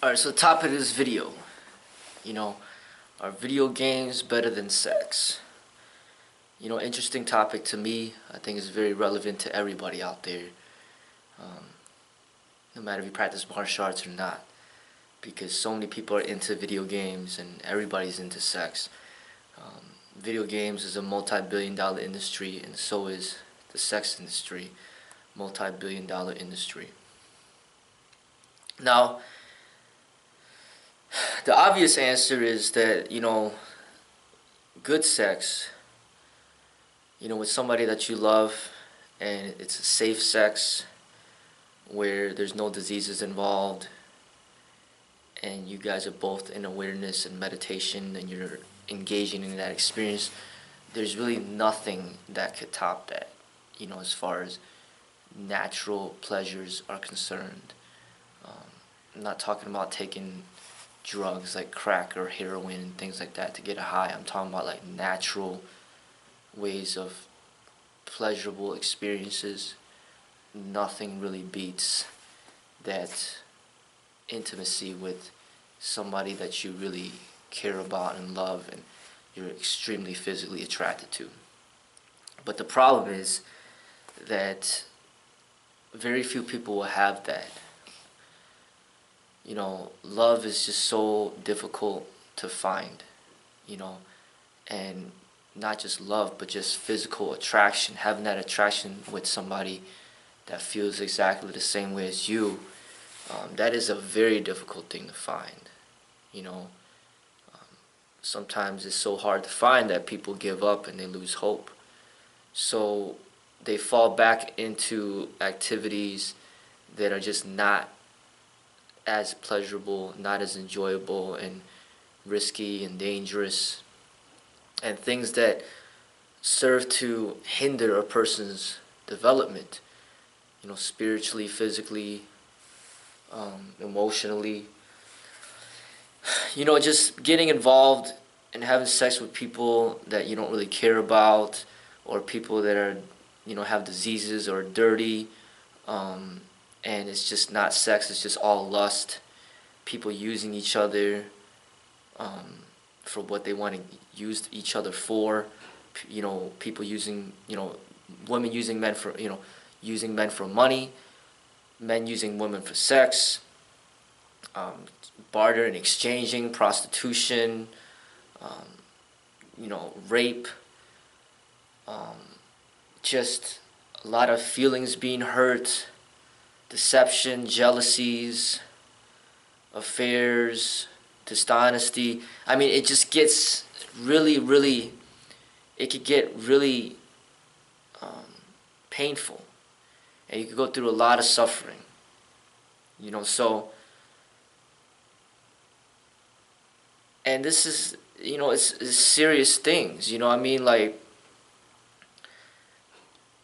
Alright, so the topic of this video, are video games better than sex? Interesting topic to me. I think it's very relevant to everybody out there, no matter if you practice martial arts or not, because so many people are into video games and everybody's into sex. Video games is a multi-billion-dollar industry, and so is the sex industry, multi-billion-dollar industry. Now, the obvious answer is that, good sex, with somebody that you love, and it's a safe sex where there's no diseases involved, and you guys are both in awareness and meditation, and you're engaging in that experience, there's really nothing that could top that, as far as natural pleasures are concerned. I'm not talking about taking drugs like crack or heroin and things like that to get a high. I'm talking about like natural ways of pleasurable experiences. Nothing really beats that intimacy with somebody that you really care about and love and you're extremely physically attracted to. But the problem is that very few people will have that. Love is just so difficult to find, and not just love, but just physical attraction, having that attraction with somebody that feels exactly the same way as you. That is a very difficult thing to find, Sometimes it's so hard to find that people give up and they lose hope. So they fall back into activities that are just not as pleasurable, not as enjoyable, and risky and dangerous, and things that serve to hinder a person's development, spiritually, physically, emotionally. Just getting involved and having sex with people that you don't really care about, or people that are, have diseases or dirty, and it's just not sex, it's just all lust. People using each other for what they want to use each other for. People using, women using men for, using men for money, men using women for sex, barter and exchanging, prostitution, rape, just a lot of feelings being hurt, deception, jealousies, affairs, dishonesty. I mean, it just gets really, it could get really painful. And you could go through a lot of suffering. So, and this is, it's serious things, like,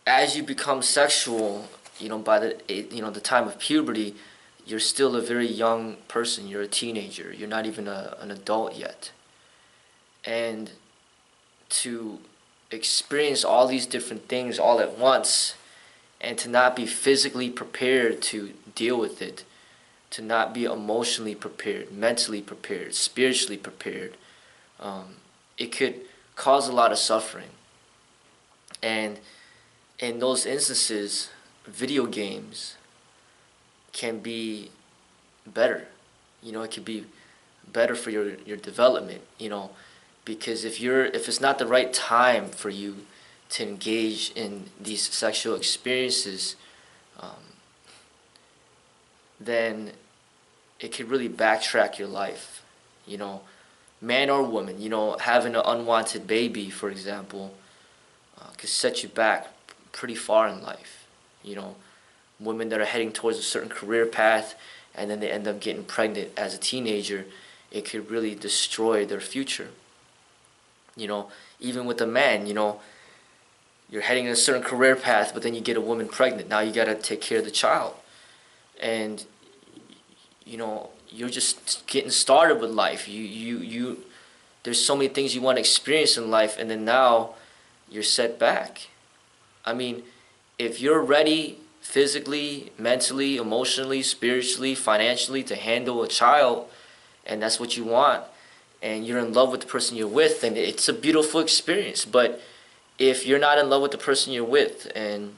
as you become sexual, by the time of puberty, you're still a very young person. You're a teenager. You're not even an adult yet. And to experience all these different things all at once, and to not be physically prepared to deal with it, to not be emotionally prepared, mentally prepared, spiritually prepared, it could cause a lot of suffering. And in those instances, video games can be better. It could be better for your development, because if it's not the right time for you to engage in these sexual experiences, then it could really backtrack your life. Man or woman, having an unwanted baby, for example, could set you back pretty far in life. Women that are heading towards a certain career path and then they end up getting pregnant as a teenager, it could really destroy their future. Even with a man, you're heading in a certain career path, but then you get a woman pregnant. Now you got to take care of the child. And, you're just getting started with life. There's so many things you want to experience in life, and then now you're set back. I mean, if you're ready physically, mentally, emotionally, spiritually, financially to handle a child, and that's what you want, and you're in love with the person you're with, then it's a beautiful experience. But if you're not in love with the person you're with and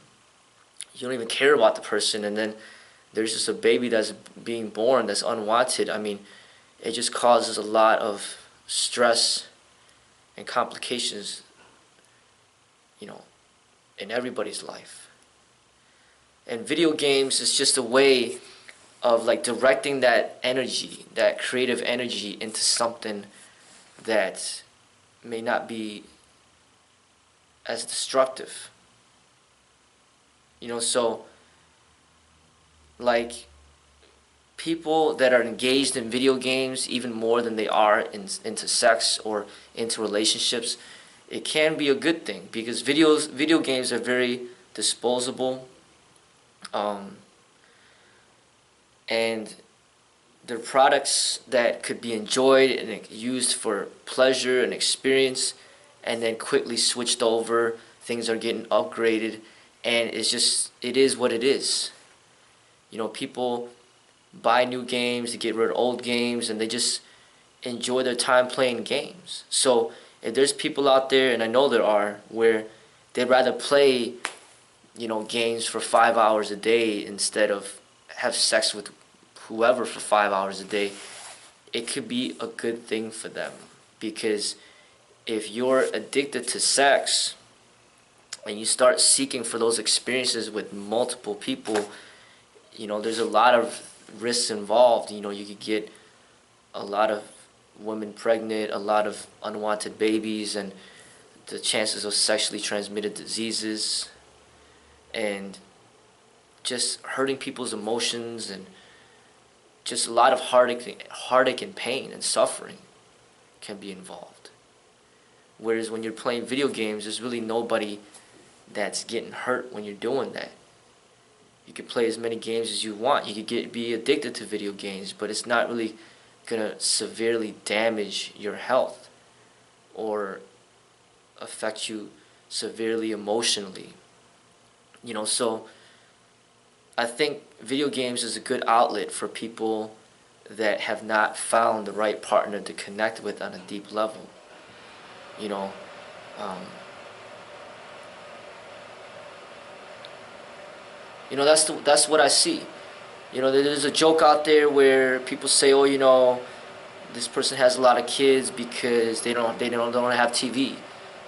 you don't even care about the person, and then there's just a baby that's being born that's unwanted, I mean, it just causes a lot of stress and complications, in everybody's life. And video games is just a way of like directing that energy, that creative energy, into something that may not be as destructive. So like people that are engaged in video games even more than they are into sex or into relationships, it can be a good thing because video games are very disposable, and they're products that could be enjoyed and used for pleasure and experience, and then quickly switched over. Things are getting upgraded, and it is what it is. People buy new games to get rid of old games, and they just enjoy their time playing games. So if there's people out there, and I know there are, where they'd rather play, games for 5 hours a day instead of have sex with whoever for 5 hours a day, it could be a good thing for them. Because if you're addicted to sex and you start seeking for those experiences with multiple people, there's a lot of risks involved. You could get a lot of women pregnant, a lot of unwanted babies, and the chances of sexually transmitted diseases, and just hurting people's emotions, and just a lot of heartache and pain and suffering can be involved. Whereas when you're playing video games, there's really nobody that's getting hurt when you're doing that. You can play as many games as you want. You could be addicted to video games, but it's not really gonna severely damage your health or affect you severely emotionally. So I think video games is a good outlet for people that have not found the right partner to connect with on a deep level. That's what I see. There's a joke out there where people say, "Oh, this person has a lot of kids because they don't have TV,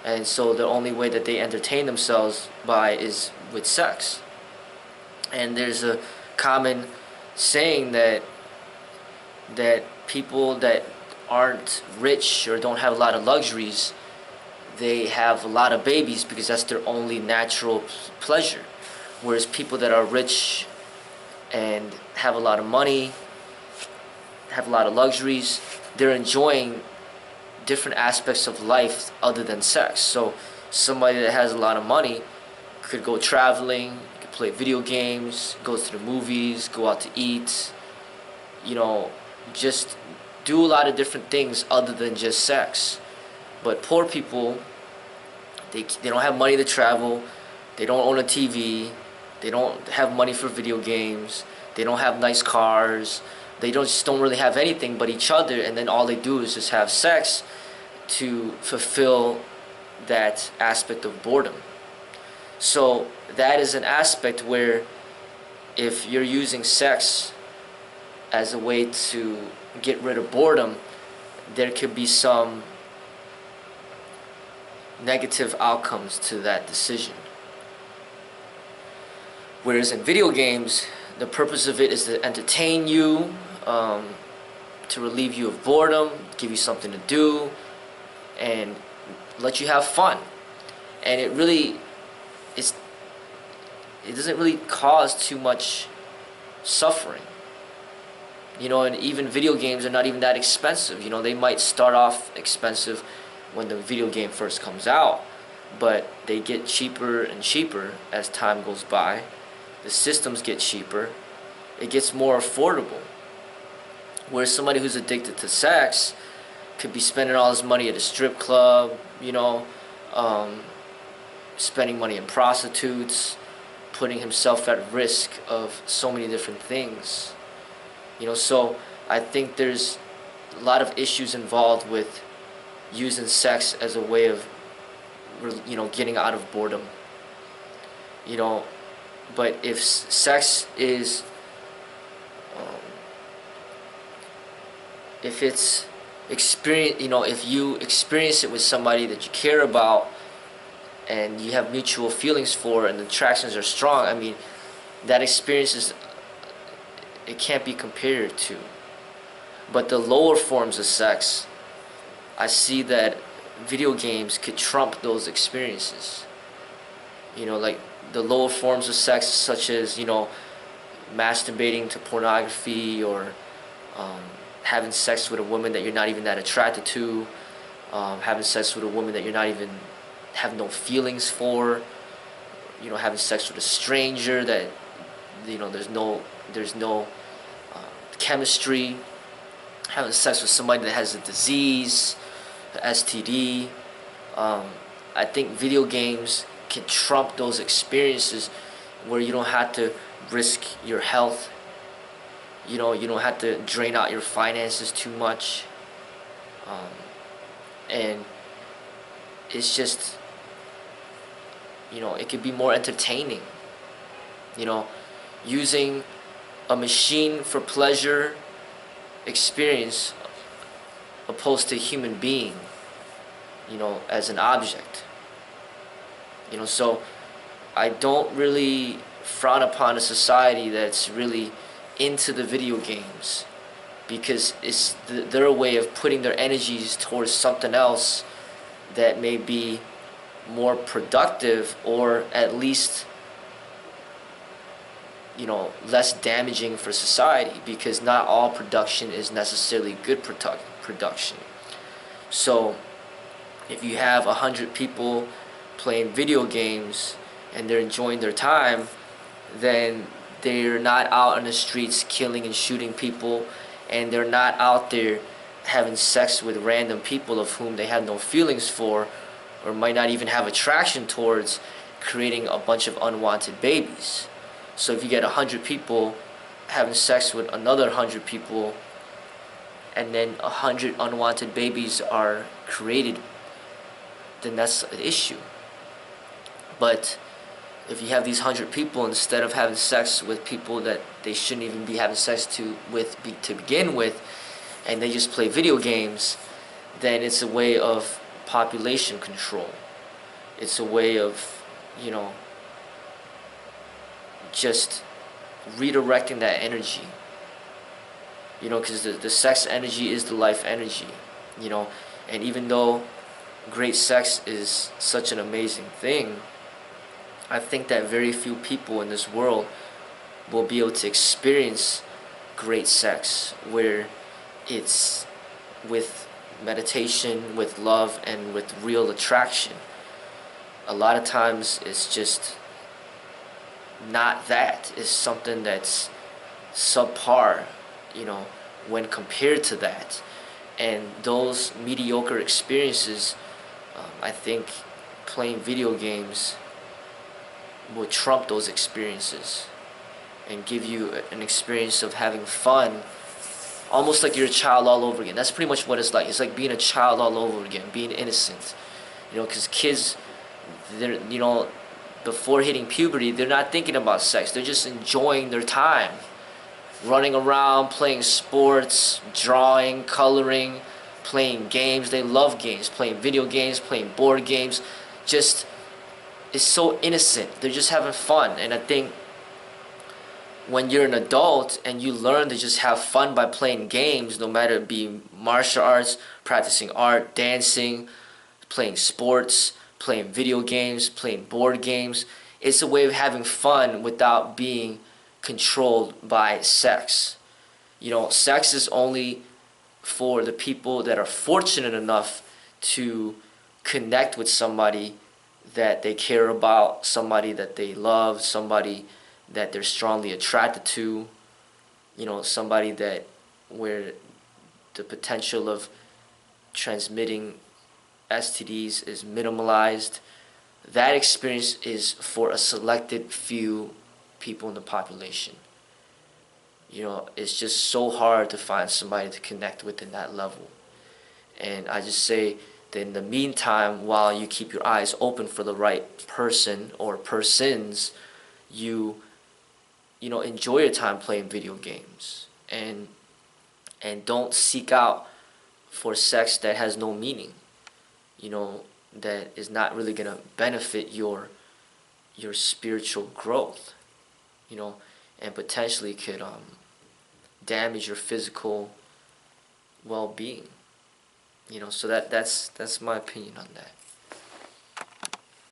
and so the only way that they entertain themselves by is with sex." And there's a common saying that people that aren't rich or don't have a lot of luxuries, they have a lot of babies because that's their only natural pleasure. Whereas people that are rich and have a lot of money, have a lot of luxuries, they're enjoying different aspects of life other than sex. So somebody that has a lot of money could go traveling, could play video games, go to the movies, go out to eat, just do a lot of different things other than just sex. But poor people, they don't have money to travel, they don't own a TV, they don't have money for video games, they don't have nice cars, they just don't really have anything but each other, and then all they do is just have sex to fulfill that aspect of boredom. So that is an aspect where if you're using sex as a way to get rid of boredom, there could be some negative outcomes to that decision. Whereas in video games, the purpose of it is to entertain you, to relieve you of boredom, give you something to do, and let you have fun. And it doesn't really cause too much suffering. And even video games are not even that expensive. They might start off expensive when the video game first comes out, but they get cheaper and cheaper as time goes by. The systems get cheaper. It gets more affordable. Whereas somebody who's addicted to sex could be spending all his money at a strip club, spending money in prostitutes, putting himself at risk of so many different things. So I think there's a lot of issues involved with using sex as a way of, getting out of boredom. You know, but if sex is, um, if it's experience, if you experience it with somebody that you care about and you have mutual feelings for and the attractions are strong, I mean, that experience is, it can't be compared to. But the lower forms of sex, I see that video games could trump those experiences. Like the lower forms of sex, such as, masturbating to pornography, or having sex with a woman that you're not even that attracted to, having sex with a woman that you're not even have no feelings for, having sex with a stranger that there's no chemistry, having sex with somebody that has a disease, STD. I think video games can trump those experiences where you don't have to risk your health. You don't have to drain out your finances too much. And it's just, it could be more entertaining. Using a machine for pleasure experience opposed to a human being, as an object. So I don't really frown upon a society that's really into the video games, because it's their way of putting their energies towards something else that may be more productive, or at least less damaging for society, because not all production is necessarily good production. So if you have 100 people playing video games and they're enjoying their time, then they're not out on the streets killing and shooting people, and they're not out there having sex with random people of whom they have no feelings for, or might not even have attraction towards, creating a bunch of unwanted babies. So if you get 100 people having sex with another 100 people, and then 100 unwanted babies are created, then that's an issue. But if you have these 100 people, instead of having sex with people that they shouldn't even be having sex to begin with, and they just play video games, then it's a way of population control. It's a way of, just redirecting that energy. Because the sex energy is the life energy. And even though great sex is such an amazing thing, I think that very few people in this world will be able to experience great sex where it's with meditation, with love, and with real attraction. A lot of times it's just not that. It's something that's subpar, when compared to that. And those mediocre experiences, I think playing video games will trump those experiences and give you an experience of having fun, almost like you're a child all over again. That's pretty much what it's like. It's like being a child all over again, being innocent. Because kids, they're, before hitting puberty, they're not thinking about sex. They're just enjoying their time, running around, playing sports, drawing, coloring, playing games. They love games, playing video games, playing board games. Just, it's so innocent. They're just having fun. And I think when you're an adult and you learn to just have fun by playing games, no matter it be martial arts, practicing art, dancing, playing sports, playing video games, playing board games, it's a way of having fun without being controlled by sex. Sex is only for the people that are fortunate enough to connect with somebody that they care about, somebody that they love, somebody that they're strongly attracted to, somebody that where the potential of transmitting STDs is minimalized, that experience is for a selected few people in the population. You know, it's just so hard to find somebody to connect with in that level. And I just say that in the meantime, while you keep your eyes open for the right person or persons, you enjoy your time playing video games, and don't seek out for sex that has no meaning. You know, that is not really gonna benefit your spiritual growth. You know, and potentially could damage your physical well-being. You know, so that's my opinion on that.